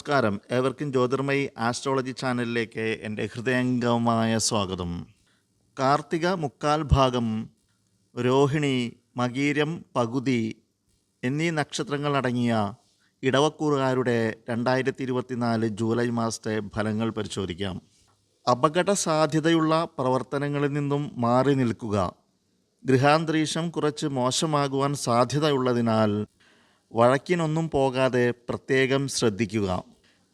നമസ്കാരം. ഏവർക്കും ജ്യോതിർമയി ആസ്ട്രോളജി ചാനലിലേക്ക് എൻ്റെ ഹൃദയംഗമമായ സ്വാഗതം. കാർത്തിക മുക്കാൽ ഭാഗം, രോഹിണി, മകീരം പകുതി എന്നീ നക്ഷത്രങ്ങളടങ്ങിയ ഇടവക്കൂറുകാരുടെ 2024 ജൂലൈ മാസത്തെ ഫലങ്ങൾ പരിശോധിക്കാം. അപകട സാധ്യതയുള്ള പ്രവർത്തനങ്ങളിൽ നിന്നും മാറി നിൽക്കുക. ഗൃഹാന്തരീക്ഷം കുറച്ച് മോശമാകുവാൻ സാധ്യതയുള്ളതിനാൽ വഴക്കിനൊന്നും പോകാതെ പ്രത്യേകം ശ്രദ്ധിക്കുക.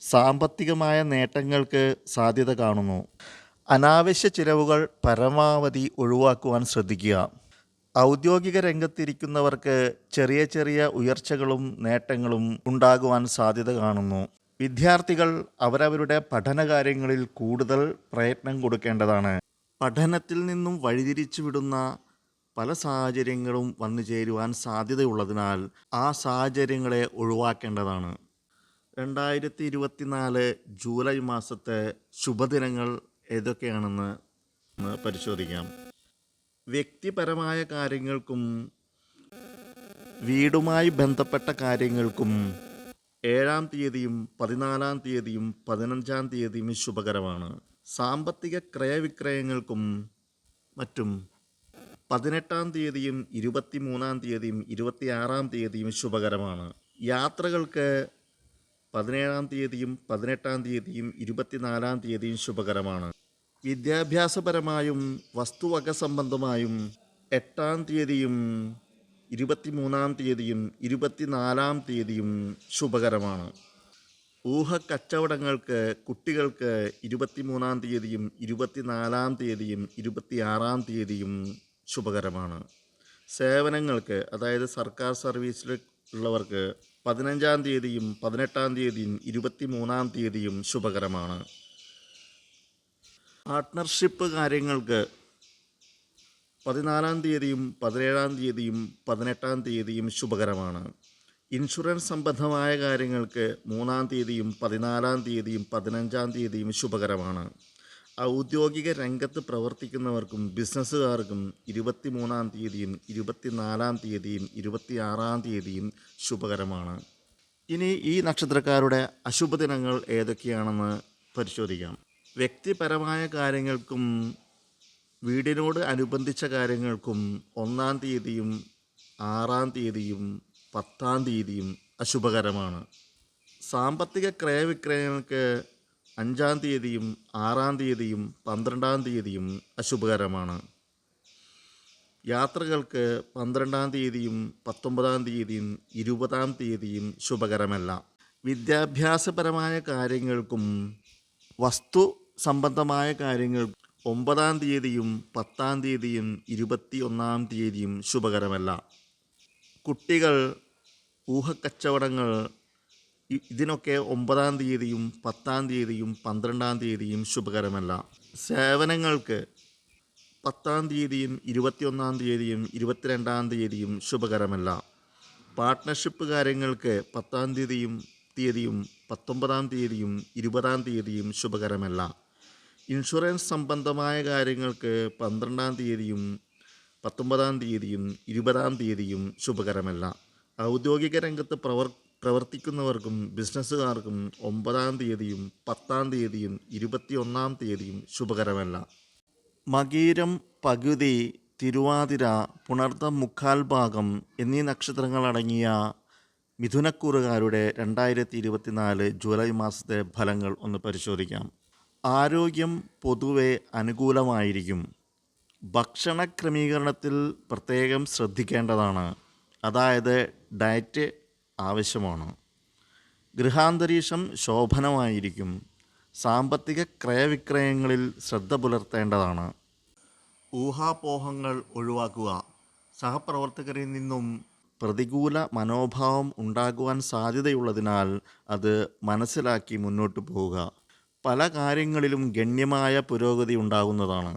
സാമ്പത്തികമായ നേട്ടങ്ങൾക്ക് സാധ്യത കാണുന്നു. അനാവശ്യ ചിലവുകൾ പരമാവധി ഒഴിവാക്കുവാൻ ശ്രദ്ധിക്കുക. ഔദ്യോഗിക രംഗത്തിരിക്കുന്നവർക്ക് ചെറിയ ചെറിയ ഉയർച്ചകളും നേട്ടങ്ങളും ഉണ്ടാകുവാൻ സാധ്യത കാണുന്നു. വിദ്യാർത്ഥികൾ അവരവരുടെ പഠനകാര്യങ്ങളിൽ കൂടുതൽ പ്രയത്നം കൊടുക്കേണ്ടതാണ്. പഠനത്തിൽ നിന്നും വഴിതിരിച്ചു വിടുന്ന പല സാഹചര്യങ്ങളും വന്നു ചേരുവാൻ സാധ്യതയുള്ളതിനാൽ ആ സാഹചര്യങ്ങളെ ഒഴിവാക്കേണ്ടതാണ്. 2024 ജൂലൈ മാസത്തെ ശുഭദിനങ്ങൾ ഏതൊക്കെയാണെന്ന് പരിശോധിക്കാം. വ്യക്തിപരമായ കാര്യങ്ങൾക്കും വീടുമായി ബന്ധപ്പെട്ട കാര്യങ്ങൾക്കും 7-ാം തീയതിയും 14-ാം തീയതിയും 15-ാം തീയതിയും ശുഭകരമാണ്. സാമ്പത്തിക ക്രയവിക്രയങ്ങൾക്കും മറ്റും 18-ാം തീയതിയും 23-ാം തീയതിയും 26-ാം തീയതിയും ശുഭകരമാണ്. യാത്രകൾക്ക് 17-ാം തീയതിയും 18-ാം തീയതിയും 24-ാം തീയതിയും ശുഭകരമാണ്. വിദ്യാഭ്യാസപരമായും വസ്തുവക സംബന്ധമായും 8-ാം തീയതിയും 23-ാം തീയതിയും 24-ാം തീയതിയും ശുഭകരമാണ്. ഊഹക്കച്ചവടങ്ങൾക്ക് കുട്ടികൾക്ക് 23-ാം തീയതിയും 24-ാം തീയതിയും 26-ാം തീയതിയും ശുഭകരമാണ്. സേവനങ്ങൾക്ക്, അതായത് സർക്കാർ സർവീസിൽ ഉള്ളവർക്ക് 15-ാം തീയതിയും 18-ാം തീയതിയും 23-ാം തീയതിയും ശുഭകരമാണ്. പാർട്ട്ണർഷിപ്പ് കാര്യങ്ങൾക്ക് 14-ാം തീയതിയും 17-ാം തീയതിയും 18-ാം തീയതിയും ശുഭകരമാണ്. ഇൻഷുറൻസ് സംബന്ധമായ കാര്യങ്ങൾക്ക് 3-ാം തീയതിയും 14-ാം തീയതിയും 15-ാം തീയതിയും ശുഭകരമാണ്. ഔദ്യോഗിക രംഗത്ത് പ്രവർത്തിക്കുന്നവർക്കും ബിസിനസ്സുകാർക്കും 23-ാം തീയതിയും 24-ാം തീയതിയും 26-ാം തീയതിയും ശുഭകരമാണ്. ഇനി ഈ നക്ഷത്രക്കാരുടെ അശുഭദിനങ്ങൾ ഏതൊക്കെയാണെന്ന് പരിശോധിക്കാം. വ്യക്തിപരമായ കാര്യങ്ങൾക്കും വീടിനോട് അനുബന്ധിച്ച കാര്യങ്ങൾക്കും 1-ാം തീയതിയും 6-ാം തീയതിയും 10-ാം തീയതിയും അശുഭകരമാണ്. സാമ്പത്തിക ക്രയവിക്രയങ്ങൾക്ക് 5-ാം തീയതിയും 6-ാം തീയതിയും 12-ാം തീയതിയും അശുഭകരമാണ്. യാത്രകൾക്ക് 12-ാം തീയതിയും 19-ാം തീയതിയും 20-ാം തീയതിയും ശുഭകരമല്ല. വിദ്യാഭ്യാസപരമായ കാര്യങ്ങൾക്കും വസ്തു സംബന്ധമായ കാര്യങ്ങൾക്കും 9-ാം തീയതിയും 10-ാം തീയതിയും 21-ാം തീയതിയും ശുഭകരമല്ല. കുട്ടികൾ, ഊഹക്കച്ചവടങ്ങൾ ഇതിനൊക്കെ 9-ാം തീയതിയും 10-ാം തീയതിയും 12-ാം തീയതിയും ശുഭകരമല്ല. സേവനങ്ങൾക്ക് 10-ാം തീയതിയും 21-ാം തീയതിയും 22-ാം തീയതിയും ശുഭകരമല്ല. പാർട്ട്ണർഷിപ്പ് കാര്യങ്ങൾക്ക് 10-ാം തീയതിയും 19-ാം തീയതിയും 20-ാം തീയതിയും ശുഭകരമല്ല. ഇൻഷുറൻസ് സംബന്ധമായ കാര്യങ്ങൾക്ക് 12-ാം തീയതിയും 19-ാം തീയതിയും 20-ാം തീയതിയും ശുഭകരമല്ല. ഔദ്യോഗിക രംഗത്ത് പ്രവർത്തിക്കുന്നവർക്കും ബിസിനസ്സുകാർക്കും 9-ാം തീയതിയും 10-ാം തീയതിയും 21-ാം തീയതിയും ശുഭകരമല്ല. മകീരം പകുതി, തിരുവാതിര, പുണർദം മുക്കാൽ ഭാഗം എന്നീ നക്ഷത്രങ്ങളടങ്ങിയ മിഥുനക്കൂറുകാരുടെ 2024 ജൂലൈ മാസത്തെ ഫലങ്ങൾ ഒന്ന് പരിശോധിക്കാം. ആരോഗ്യം പൊതുവെ അനുകൂലമായിരിക്കും. ഭക്ഷണ ക്രമീകരണത്തിൽ പ്രത്യേകം ശ്രദ്ധിക്കേണ്ടതാണ്, അതായത് ഡയറ്റ് ആവശ്യമാണ്. ഗൃഹാന്തരീക്ഷം ശോഭനമായിരിക്കും. സാമ്പത്തിക ക്രയവിക്രയങ്ങളിൽ ശ്രദ്ധ പുലർത്തേണ്ടതാണ്. ഊഹാപോഹങ്ങൾ ഒഴിവാക്കുക. സഹപ്രവർത്തകരിൽ നിന്നും പ്രതികൂല മനോഭാവം ഉണ്ടാകുവാൻ സാധ്യതയുള്ളതിനാൽ അത് മനസ്സിലാക്കി മുന്നോട്ട് പോവുക. പല കാര്യങ്ങളിലും ഗണ്യമായ പുരോഗതി ഉണ്ടാകുന്നതാണ്.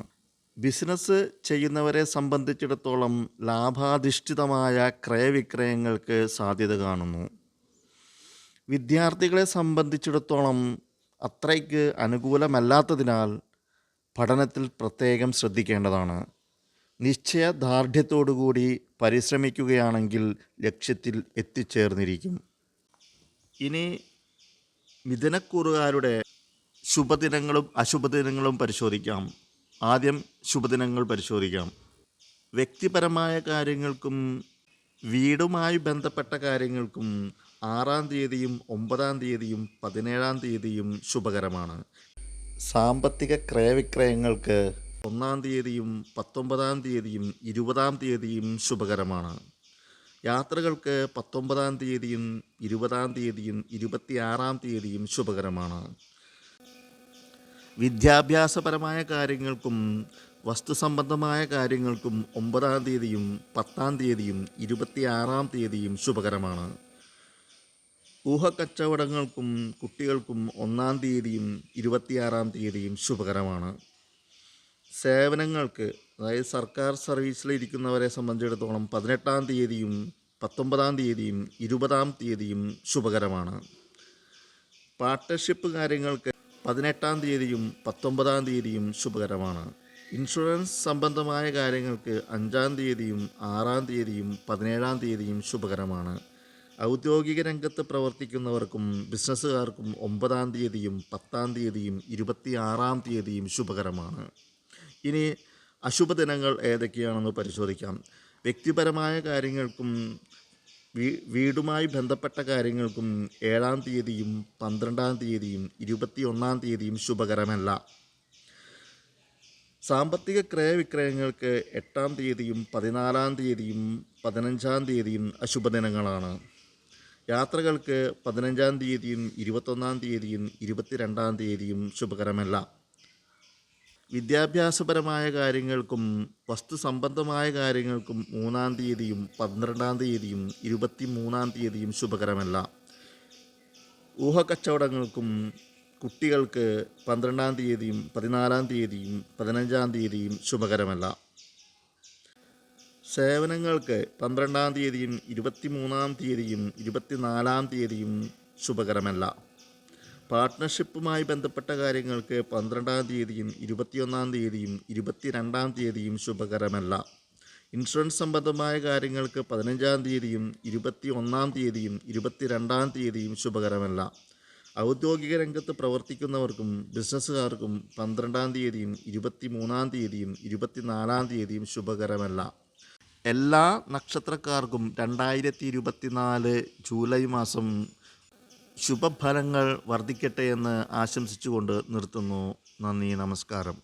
ബിസിനസ് ചെയ്യുന്നവരെ സംബന്ധിച്ചിടത്തോളം ലാഭാധിഷ്ഠിതമായ ക്രയവിക്രയങ്ങൾക്ക് സാധ്യത കാണുന്നു. വിദ്യാർത്ഥികളെ സംബന്ധിച്ചിടത്തോളം അത്രയ്ക്ക് അനുകൂലമല്ലാത്തതിനാൽ പഠനത്തിൽ പ്രത്യേകം ശ്രദ്ധിക്കേണ്ടതാണ്. നിശ്ചയദാർഢ്യത്തോടുകൂടി പരിശ്രമിക്കുകയാണെങ്കിൽ ലക്ഷ്യത്തിൽ എത്തിച്ചേർന്നിരിക്കും. ഇനി മിഥുനക്കൂറുകാരുടെ ശുഭദിനങ്ങളും അശുഭദിനങ്ങളും പരിശോധിക്കാം. ആദ്യം ശുഭദിനങ്ങൾ പരിശോധിക്കാം. വ്യക്തിപരമായ കാര്യങ്ങൾക്കും വീടുമായി ബന്ധപ്പെട്ട കാര്യങ്ങൾക്കും 6-ാം തീയതിയും 9-ാം തീയതിയും 17-ാം തീയതിയും ശുഭകരമാണ്. സാമ്പത്തിക ക്രയവിക്രയങ്ങൾക്ക് 1-ാം തീയതിയും 19-ാം തീയതിയും 20-ാം തീയതിയും ശുഭകരമാണ്. യാത്രകൾക്ക് 19-ാം തീയതിയും 20-ാം തീയതിയും 26-ാം തീയതിയും ശുഭകരമാണ്. വിദ്യാഭ്യാസപരമായ കാര്യങ്ങൾക്കും വസ്തുസംബന്ധമായ കാര്യങ്ങൾക്കും 9-ാം തീയതിയും 10-ാം തീയതിയും 26-ാം തീയതിയും ശുഭകരമാണ്. ഊഹക്കച്ചവടങ്ങൾക്കും കുട്ടികൾക്കും 1-ാം തീയതിയും 26-ാം തീയതിയും ശുഭകരമാണ്. സേവനങ്ങൾക്ക്, അതായത് സർക്കാർ സർവീസിലിരിക്കുന്നവരെ സംബന്ധിച്ചിടത്തോളം 18-ാം തീയതിയും 19-ാം തീയതിയും 20-ാം തീയതിയും ശുഭകരമാണ്. പാർട്ട്ണർഷിപ്പ് കാര്യങ്ങൾക്ക് 18-ാം തീയതിയും 19-ാം തീയതിയും ശുഭകരമാണ്. ഇൻഷുറൻസ് സംബന്ധമായ കാര്യങ്ങൾക്ക് 5-ാം തീയതിയും 6-ാം തീയതിയും 17-ാം തീയതിയും ശുഭകരമാണ്. ഔദ്യോഗിക രംഗത്ത് പ്രവർത്തിക്കുന്നവർക്കും ബിസിനസ്സുകാർക്കും 9-ാം തീയതിയും 10-ാം തീയതിയും 26-ാം തീയതിയും ശുഭകരമാണ്. ഇനി അശുഭദിനങ്ങൾ ഏതൊക്കെയാണെന്ന് പരിശോധിക്കാം. വ്യക്തിപരമായ കാര്യങ്ങൾക്കും വീടുമായി ബന്ധപ്പെട്ട കാര്യങ്ങൾക്കും 7-ാം തീയതിയും 12-ാം തീയതിയും 21-ാം തീയതിയും ശുഭകരമല്ല. സാമ്പത്തിക ക്രയവിക്രയങ്ങൾക്ക് 8-ാം തീയതിയും 14-ാം തീയതിയും 15-ാം തീയതിയും അശുഭദിനങ്ങളാണ്. യാത്രകൾക്ക് 15-ാം തീയതിയും 21-ാം തീയതിയും 22-ാം തീയതിയും ശുഭകരമല്ല. വിദ്യാഭ്യാസപരമായ കാര്യങ്ങൾക്കും വസ്തു സംബന്ധമായ കാര്യങ്ങൾക്കും 3-ാം തീയതിയും 12-ാം തീയതിയും 23-ാം തീയതിയും ശുഭകരമല്ല. ഊഹക്കച്ചവടങ്ങൾക്കും കുട്ടികൾക്ക് 12-ാം തീയതിയും 14-ാം തീയതിയും 15-ാം തീയതിയും ശുഭകരമല്ല. സേവനങ്ങൾക്ക് 12-ാം തീയതിയും 23-ാം തീയതിയും 24-ാം തീയതിയും ശുഭകരമല്ല. പാർട്ട്ണർഷിപ്പുമായി ബന്ധപ്പെട്ട കാര്യങ്ങൾക്ക് 12-ാം തീയതിയും 21-ാം തീയതിയും 22-ാം തീയതിയും ശുഭകരമല്ല. ഇൻഷുറൻസ് സംബന്ധമായ കാര്യങ്ങൾക്ക് 15-ാം തീയതിയും 21-ാം തീയതിയും 22-ാം തീയതിയും ശുഭകരമല്ല. ഔദ്യോഗിക രംഗത്ത് പ്രവർത്തിക്കുന്നവർക്കും ബിസിനസ്സുകാർക്കും 12-ാം തീയതിയും 23-ാം തീയതിയും 24-ാം തീയതിയും ശുഭകരമല്ല. എല്ലാ നക്ഷത്രക്കാർക്കും 2024 ജൂലൈ മാസം ശുഭഫലങ്ങൾ വർദ്ധിക്കട്ടെ എന്ന് ആശംസിച്ചുകൊണ്ട് നിർത്തുന്നു. നന്ദി, നമസ്കാരം.